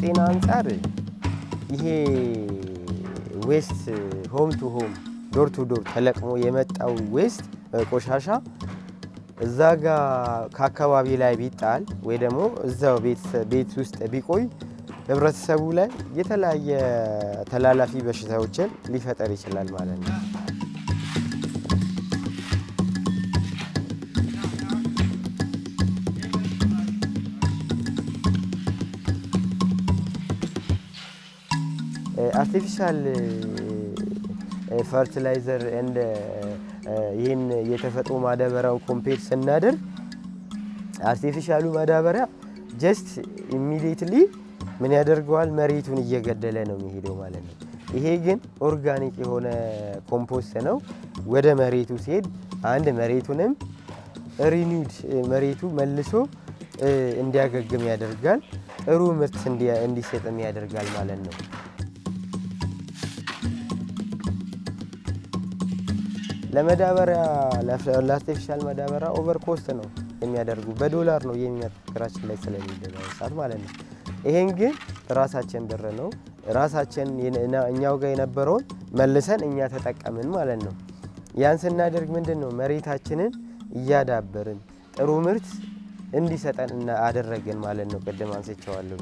ከጤና አንፃር ይሄ ዌስት ሆም ቱ ሆም ዶር ቱ ዶር ተለቅሞ የመጣው ዌስት ቆሻሻ እዛ ጋር ከአካባቢ ላይ ቢጣል ወይ ደግሞ እዛው ቤት ውስጥ ቢቆይ ህብረተሰቡ ላይ የተለያየ ተላላፊ በሽታዎችን ሊፈጠር ይችላል ማለት ነው። አርቲፊሻል ፈርቲላይዘር እንደ ይህን የተፈጥሮ ማዳበሪያው ኮምፔር ስናደርግ አርቲፊሻሉ ማዳበሪያ ጀስት ኢሚዲየትሊ ምን ያደርገዋል? መሬቱን እየገደለ ነው የሚሄደው ማለት ነው። ይሄ ግን ኦርጋኒክ የሆነ ኮምፖስት ነው። ወደ መሬቱ ሲሄድ አንድ መሬቱንም ሪኒውድ መሬቱ መልሶ እንዲያገግም ያደርጋል፣ ጥሩ ምርት እንዲሰጥም ያደርጋል ማለት ነው። ለማዳበሪያ ለአርቲፊሻል ማዳበሪያ ኦቨር ኮስት ነው የሚያደርጉ በዶላር ነው የሚያከራችን ላይ ስለሚደረሳት ማለት ነው። ይሄን ግን ራሳችን ብር ነው ራሳችን እኛው ጋር የነበረውን መልሰን እኛ ተጠቀምን ማለት ነው። ያን ስናደርግ ምንድነው መሬታችንን እያዳበርን ጥሩ ምርት እንዲሰጠን አደረግን ማለት ነው። ቅድም አንስቼዋለሁ።